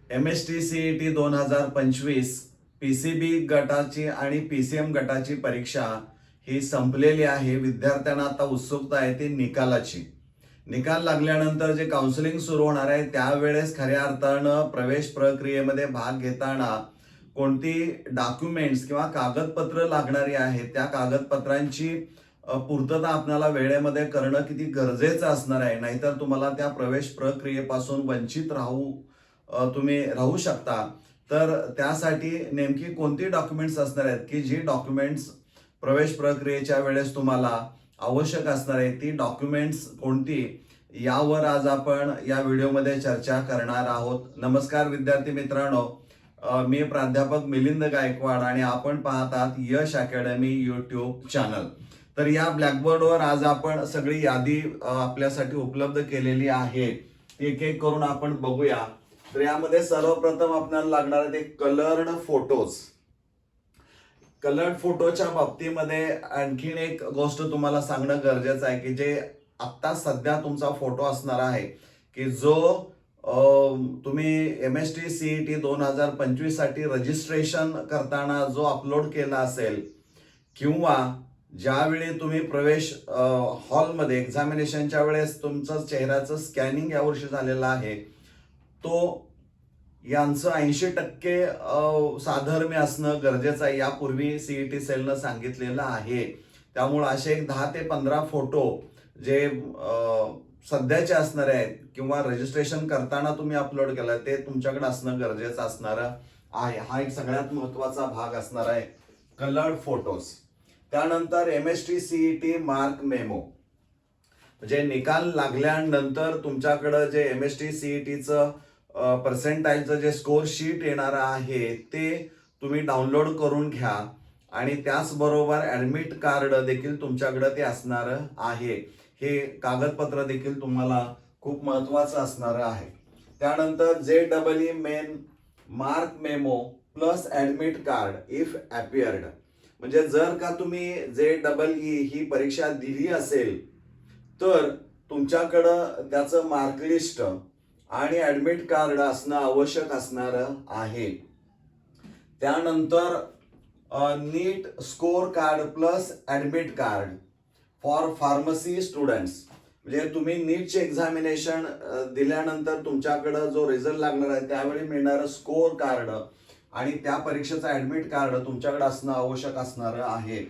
MST-CET 2025 PCB गटाची आणि PCM गटाची परीक्षा ही संपलेली आहे. विद्यार्थ्यांना आता उत्सुकता आहे ती निकालाची. निकाल लागल्यानंतर जे काउन्सिलिंग सुरू होणार आहे त्यावेळेस खऱ्या अर्थानं प्रवेश प्रक्रियेमध्ये भाग घेताना कोणती डॉक्युमेंट्स किंवा कागदपत्र लागणारी आहेत त्या कागदपत्रांची पूर्तता आपल्याला वेळेमध्ये करणं किती गरजेचं असणार आहे. नाहीतर तुम्हाला त्या प्रवेश प्रक्रियेपासून वंचित तुम्ही राहू शकता. तर त्यासाठी नेमकी कोणती डॉक्युमेंट्स असणार आहेत की जी डॉक्युमेंट्स प्रवेश प्रक्रियेच्या वेळेस तुम्हाला आवश्यक असणार आहे ती डॉक्युमेंट्स कोणती यावर आज आपण या व्हिडिओमध्ये चर्चा करणार आहोत. नमस्कार विद्यार्थी मित्रांनो, मी प्राध्यापक मिलिंद गायकवाड आणि आपण पाहत आहात यश अकॅडमी यूट्यूब चॅनल. तर या ब्लॅकबोर्डवर आज आपण सगळी यादी आपल्यासाठी उपलब्ध केलेली आहे. एक एक करून आपण बघूया. तर यामध्ये सर्वप्रथम आपल्याला लागणार आहे कलर्ड फोटोज. कलर्ड फोटोच्या बाबतीमध्ये आणखीन एक गोष्ट तुम्हाला सांगणं गरजेचं आहे की जे आत्ता सध्या तुमचा फोटो असणार आहे की जो तुम्ही MST-CET 2025 साठी रजिस्ट्रेशन करताना जो अपलोड केला असेल किंवा ज्यावेळी तुम्ही प्रवेश हॉलमध्ये एक्झामिनेशनच्या वेळेस तुमचं चेहऱ्याचं स्कॅनिंग यावर्षी झालेलं आहे तो यांचं 80% साधर्म्य असणं गरजेचं आहे. यापूर्वी CET सेलनं सांगितलेलं आहे. त्यामुळे असे एक 10 ते 15 फोटो जे सध्याचे असणारे आहेत किंवा रजिस्ट्रेशन करताना तुम्ही अपलोड केला ते तुमच्याकडे असणं गरजेचं असणार आहे. हा एक सगळ्यात महत्वाचा भाग असणार आहे कलर्ड फोटोज. त्यानंतर MST-CET मार्क मेमो म्हणजे निकाल लागल्यानंतर तुमच्याकडं जे MST-CETचं पर्सेंटाईलचं जे स्कोर शीट येणार आहे ते तुम्ही डाउनलोड करून घ्या आणि त्याचबरोबर ऍडमिट कार्ड देखील तुमच्याकडे ते असणार आहे. हे कागदपत्र देखील तुम्हाला खूप महत्वाचं असणार आहे. त्यानंतर JEE main mark memo plus admit card if appeared म्हणजे जर का तुम्ही JEE ही परीक्षा दिली असेल तर तुमच्याकडं त्याचं मार्कलिस्ट आणि ऍडमिट कार्ड असणं आवश्यक असणार आहे. त्यानंतर NEET score card plus admit card for pharmacy students म्हणजे तुम्ही नीटचे एक्झामिनेशन दिल्यानंतर तुमच्याकडं जो रिझल्ट लागणार आहे त्यावेळी मिळणारं स्कोर कार्ड आणि त्या परीक्षेचं ऍडमिट कार्ड तुमच्याकडे असणं आवश्यक असणार आहे.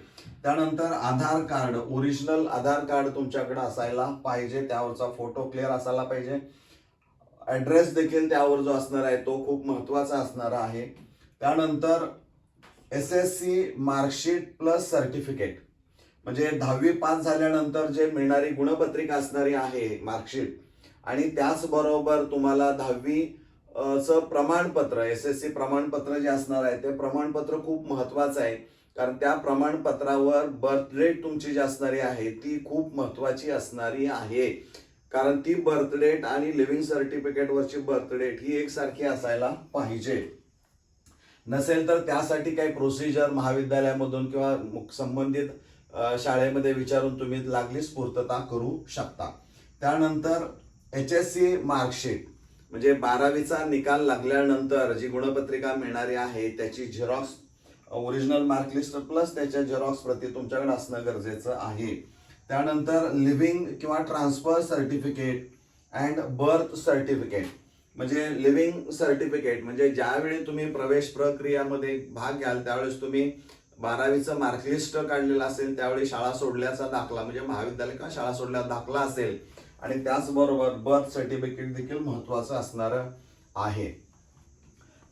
त्यानंतर आधार कार्ड, ओरिजिनल आधार कार्ड तुमच्याकडे असायला पाहिजे. त्यावरचा फोटो क्लिअर असायला पाहिजे. ऍड्रेस देखील त्यावर जो असणार आहे तो खूप महत्वाचा असणार आहे. त्यानंतर SSC मार्कशीट प्लस सर्टिफिकेट म्हणजे 10वी पास झाल्यानंतर जे मिळणारी गुणपत्रिका असणारी आहे मार्कशीट आणि त्याचबरोबर तुम्हाला 10वीचं प्रमाणपत्र SSC प्रमाणपत्र जे असणार आहे ते प्रमाणपत्र खूप महत्वाचं आहे. कारण त्या प्रमाणपत्रावर बर्थ डेट तुमची जी असणारी आहे ती खूप महत्वाची असणारी आहे. कारण ती बर्थ डेट आणि लिव्हिंग सर्टिफिकेट वरची बर्थ डेट ही एकसारखी असायला पाहिजे. नसेल तर त्यासाठी काही प्रोसिजर महाविद्यालयामधून किंवा संबंधित शाळेमध्ये विचारून तुम्ही लागलीच पूर्तता करू शकता. त्यानंतर HSC मार्कशीट म्हणजे 12वीचा निकाल लागल्यानंतर जी गुणपत्रिका मिळणारी आहे त्याची झेरॉक्स ओरिजिनल मार्कलिस्ट प्लस त्याच्या झेरॉक्स प्रती तुमच्याकडे असणं गरजेचं आहे. त्यानंतर लिव्हिंग किंवा transfer certificate and birth certificate म्हणजे लिव्हिंग सर्टिफिकेट म्हणजे ज्यावेळी तुम्ही प्रवेश प्रक्रियामध्ये भाग घ्याल त्यावेळेस तुम्ही 12वीचं मार्कलिस्ट काढलेलं असेल त्यावेळी शाळा सोडल्याचा दाखला म्हणजे महाविद्यालय किंवा शाळा सोडल्याचा दाखला असेल आणि त्याचबरोबर बर्थ सर्टिफिकेट देखील महत्वाचं असणार आहे.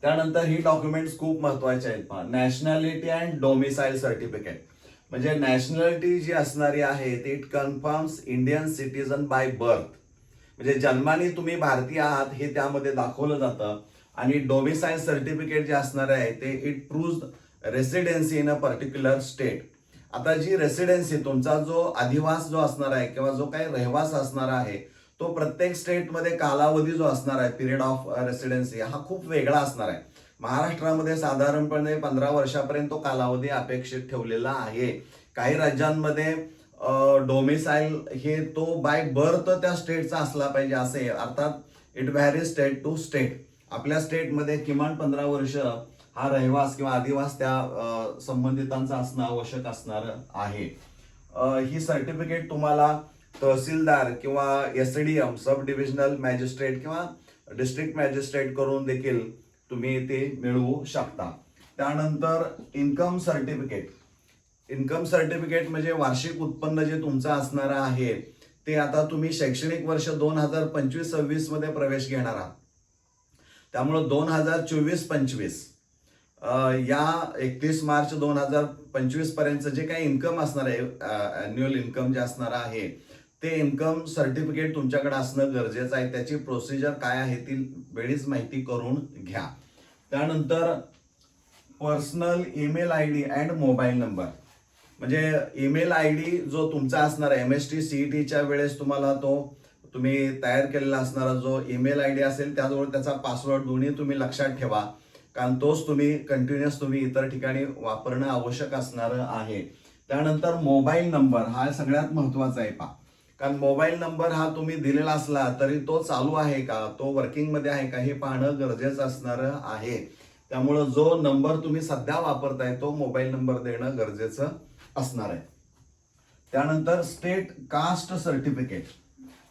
त्यानंतर ही डॉक्युमेंट्स खूप महत्वाचे आहेत. नॅशनॅलिटी अँड डोमिसाईल सर्टिफिकेट म्हणजे नॅशनॅलिटी जी असणारी आहे ती it confirms Indian citizen by birth म्हणजे जन्माने तुम्ही भारतीय आहात हे त्यामध्ये दाखवलं जातं. आणि डोमिसाईल सर्टिफिकेट जे असणार आहे ते it proves residency in a particular state. आता जी रेसिडेन्सी तुमचा जो अधिवास जो असणार आहे किंवा जो काही रहवास असणार आहे तो प्रत्येक स्टेटमध्ये कालावधी जो असणार आहे पिरियड ऑफ रेसिडेन्सी हा खूप वेगळा असणार आहे. महाराष्ट्रामध्ये साधारणपणे 15 वर्षापर्यंत तो कालावधी अपेक्षित ठेवलेला आहे. काही राज्यांमध्ये डोमिसाईल हे तो बाय बर्थ त्या स्टेटचा असला पाहिजे असे अर्थात it vary state to state आपल्या स्टेटमध्ये किमान 15 वर्ष हा रहिवास किंवा अधिवास त्या संबंधितांचा असणं आवश्यक असणार आहे. ही सर्टिफिकेट तुम्हाला तहसीलदार किंवा SDM सब डिव्हिजनल मॅजिस्ट्रेट किंवा डिस्ट्रिक्ट मॅजिस्ट्रेट करून देखील तुम्ही ते मिळवू शकता. त्यानंतर इन्कम सर्टिफिकेट. इन्कम सर्टिफिकेट म्हणजे वार्षिक उत्पन्न जे तुमचं असणार आहे ते आता तुम्ही शैक्षणिक वर्ष 2025-26 मध्ये प्रवेश घेणार आहात. त्यामुळं 2024-25 या 31 मार्च 2025 पर्यंत जे काही इन्कम असणार आहे, अॅन्युअल इन्कम जे असणार आहे ते इन्कम सर्टिफिकेट तुमच्याकडे असणं गरजेचं आहे. त्याची प्रोसिजर काय आहे ती वेळीच माहिती करून घ्या. त्यानंतर personal email ID and mobile number. म्हणजे ईमेल ID जो तुमचा असणार आहे MST CETच्या वेळेस तुम्हाला तो तुम्ही तयार केलेला असणारा जो ईमेल ID असेल त्याजवळ त्याचा पासवर्ड दोन्ही तुम्ही लक्षात ठेवा, कारण तोच तुम्ही कंटिन्युअस तुम्ही इतर ठिकाणी वापरणं आवश्यक असणार आहे. त्यानंतर मोबाईल नंबर हा सगळ्यात महत्वाचा आहे कारण मोबाईल नंबर हा तुम्ही दिलेला असला तरी तो चालू आहे का, तो वर्किंगमध्ये आहे का हे पाहणं गरजेचं असणार आहे. त्यामुळं जो नंबर तुम्ही सध्या वापरताय तो मोबाईल नंबर देणं गरजेचं असणार आहे. त्यानंतर स्टेट कास्ट सर्टिफिकेट.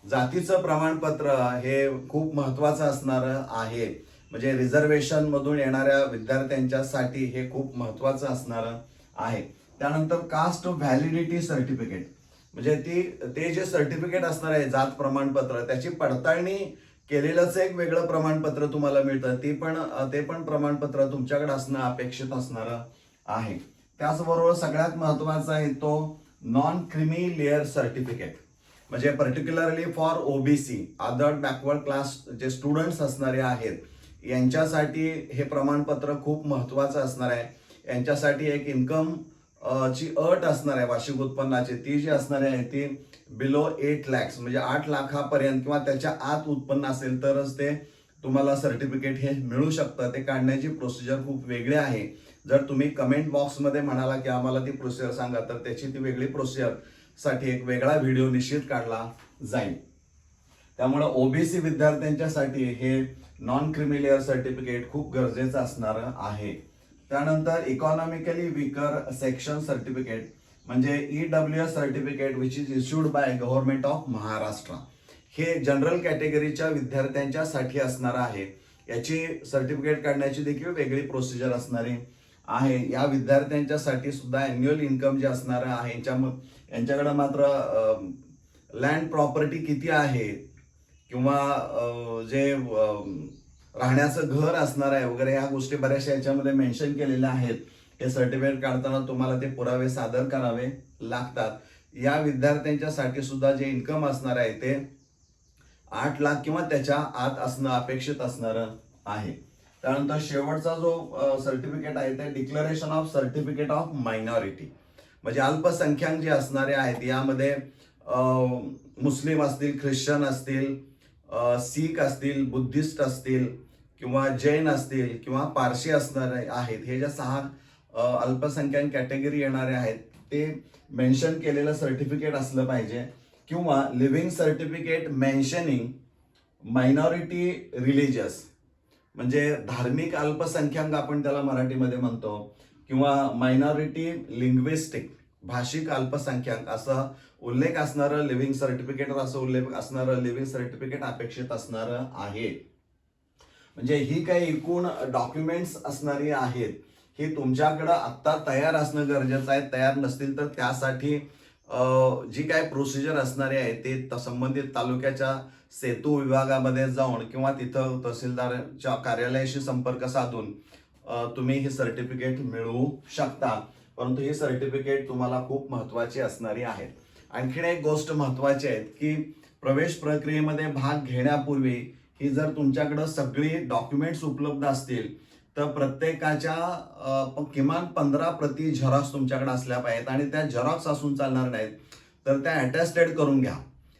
जातीचं प्रमाणपत्र हे खूप महत्वाचं असणार आहे. म्हणजे रिझर्वेशन मधून येणाऱ्या विद्यार्थ्यांच्यासाठी हे खूप महत्वाचं असणार आहे. त्यानंतर कास्ट व्हॅलिडिटी सर्टिफिकेट. म्हणजे ते जे सर्टिफिकेट असणार आहे जात प्रमाणपत्र त्याची पडताळणी केलेलंच एक वेगळं प्रमाणपत्र तुम्हाला मिळतं. ते पण प्रमाणपत्र तुमच्याकडे असणं अपेक्षित असणार आहे. त्याचबरोबर सगळ्यात महत्वाचा आहे तो नॉन क्रिमी लेअर सर्टिफिकेट. म्हणजे particularly for OBC other backward class जे स्टुडंट्स असणारे आहेत यांच्यासाठी हे प्रमाणपत्र खूप महत्वाचं असणार आहे. यांच्यासाठी एक इन्कम ची अट असणार आहे वार्षिक उत्पन्नाची, ती जी असणार आहे ती बिलो 8 lakhs म्हणजे 8 लाखापर्यंत किंवा त्याच्या आत उत्पन्न असेल तरच ते तुम्हाला सर्टिफिकेट हे मिळू शकतं. ते काढण्याची प्रोसिजर खूप वेगळी आहे. जर तुम्ही कमेंट बॉक्समध्ये म्हणाला की आम्हाला ती प्रोसिजर सांगा तर त्याची ती वेगळी प्रोसिजर साठी एक वेगळा व्हिडिओ निश्चित काढला जाईल. त्यामुळे OBC विद्यार्थ्यांच्यासाठी हे नॉन क्रिमी लेअर सर्टिफिकेट खूप गरजेचं असणार आहे. त्यानंतर इकॉनॉमिकली वीकर सेक्शन सर्टिफिकेट म्हणजे EWS certificate which is issued by government of Maharashtra. हे जनरल कॅटेगरीच्या विद्यार्थ्यांच्यासाठी असणार आहे. याची सर्टिफिकेट काढण्याची देखील वेगळी प्रोसिजर असणारी आहे. या विद्यार्थ्यांच्यासाठी सुद्धा अॅन्युअल इन्कम जे असणार आहे यांच्याकडे मात्र लँड प्रॉपर्टी किती आहे किंवा जे राहण्याचं घर असणार आहे वगैरे ह्या गोष्टी बऱ्याचशा याच्यामध्ये मेन्शन केलेल्या आहेत. हे सर्टिफिकेट काढताना तुम्हाला ते पुरावे सादर करावे लागतात. या विद्यार्थ्यांच्यासाठी सुद्धा जे इन्कम असणार आहे ते 8 लाख किंवा त्याच्या आत असणं अपेक्षित असणार आहे. त्यानंतर शेवटचा जो सर्टिफिकेट आहे ते declaration of certificate of minority. म्हणजे अल्पसंख्याक जे असणारे आहेत यामध्ये मुस्लिम असतील, ख्रिश्चन असतील, सीख असतील, बुद्धिस्ट असतील किंवा जैन असतील किंवा पारशी असणारे आहेत. हे ज्या 6 अल्पसंख्याक कॅटेगरी येणारे आहेत ते मेन्शन केलेलं सर्टिफिकेट असलं पाहिजे किंवा living certificate mentioning minority religious म्हणजे धार्मिक अल्पसंख्याक आपण त्याला मराठीमध्ये म्हणतो किंवा मायनॉरिटी लिंग्विस्टिक भाषिक अल्पसंख्याक असा उल्लेख असणारं लिव्हिंग सर्टिफिकेट असं उल्लेख असणारं लिव्हिंग सर्टिफिकेट अपेक्षित असणार आहे. म्हणजे ही काही एकूण डॉक्युमेंट्स असणारी आहेत ही तुमच्याकडं आत्ता तयार असणं गरजेचं आहे. तयार नसतील तर त्यासाठी जी काय प्रोसिजर असणारी आहे ते संबंधित तालुक्याच्या सेतू विभागामध्ये जाऊन किंवा तिथं तहसीलदारच्या कार्यालयाशी संपर्क साधून तुम्ही ही सर्टिफिकेट मिळवू शकता. परंतु ही सर्टिफिकेट तुम्हाला खूप महत्वाची असणारी आहेत. आणखीन एक गोष्ट महत्वाची आहे की प्रवेश प्रक्रियेमध्ये भाग घेण्यापूर्वी ही जर तुमच्याकडे सगळी डॉक्युमेंट्स उपलब्ध असतील तर प्रत्येकाच्या किमान 15 प्रती झेरॉक्स तुमच्याकडे असल्या पाहिजेत आणि त्या झेरॉक्स असून चालणार नाहीत तर त्या अटेस्टेड करून घ्या.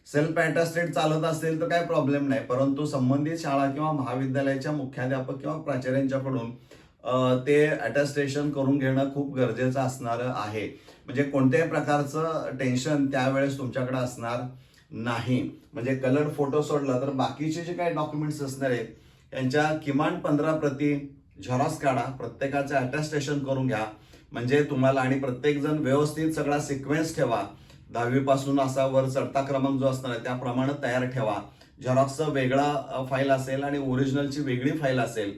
सेल्फ अटेस्टेड चालत असेल तर काही प्रॉब्लेम नाही, परंतु संबंधित शाळा किंवा महाविद्यालयाच्या मुख्याध्यापक किंवा प्राचार्यांच्याकडून ते अटेस्टेशन करून घेणं खूप गरजेचं असणार आहे. म्हणजे कोणत्याही प्रकारचं टेन्शन त्यावेळेस तुमच्याकडे असणार नाही. म्हणजे कलर फोटो सोडला तर बाकीचे जे काही डॉक्युमेंट्स असणार आहेत यांच्या किमान 15 प्रती झेरॉक्स काढा, प्रत्येकाचं अटेस्टेशन करून घ्या. म्हणजे तुम्हाला आणि प्रत्येकजण व्यवस्थित सगळा सिक्वेन्स ठेवा. 10वी पासून असा वर चढता क्रमांक जो असणार आहे त्याप्रमाणे तयार ठेवा. झेरॉक्सचं वेगळा फाईल असेल आणि ओरिजिनलची वेगळी फाईल असेल.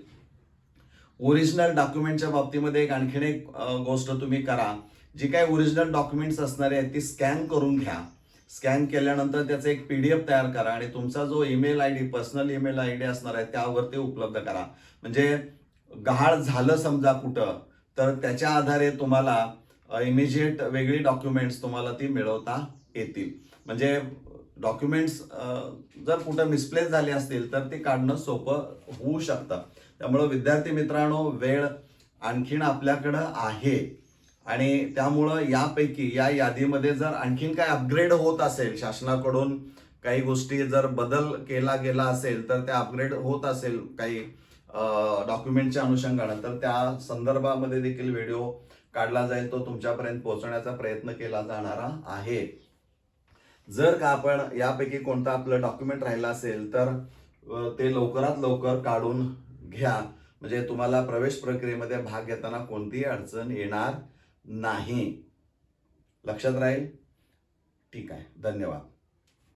ओरिजिनल डॉक्युमेंटच्या बाबतीमध्ये आणखीन एक गोष्ट तुम्ही करा. जी काही ओरिजिनल डॉक्युमेंट्स असणारे आहेत ती स्कॅन करून घ्या. स्कॅन केल्यानंतर त्याचं एक PDF तयार करा आणि तुमचा जो email ID, personal email ID असणार आहे त्यावरती उपलब्ध करा. म्हणजे गहाळ झालं समजा कुठं, तर त्याच्या आधारे तुम्हाला इमिजिएट वेगळी डॉक्युमेंट्स तुम्हाला ती मिळवता येतील. म्हणजे डॉक्युमेंट्स जर कुठं मिसप्लेस झाले असतील तर ते काढणं सोपं होऊ शकतं. त्यामुळं विद्यार्थी मित्रांनो, वेळ आणखीन आपल्याकडं आहे आणि त्यामुळं यापैकी या यादीमध्ये जर आणखीन काय अपग्रेड होत असेल, शासनाकडून काही गोष्टी जर बदल केला गेला असेल तर त्या अपग्रेड होत असेल काही डॉक्युमेंटच्या अनुषंगानं, तर त्या संदर्भामध्ये देखील व्हिडिओ काढला जाईल. तो तुमच्यापर्यंत पोहोचवण्याचा प्रयत्न केला जाणारा आहे. जर का आपण यापैकी कोणतं आपलं डॉक्युमेंट राहिलं असेल तर ते लवकरात लवकर काढून घ्या. म्हणजे तुम्हाला प्रवेश प्रक्रियेमध्ये भाग घेताना कोणतीही अडचण येणार नाही. लक्षात राहील? ठीक आहे. धन्यवाद.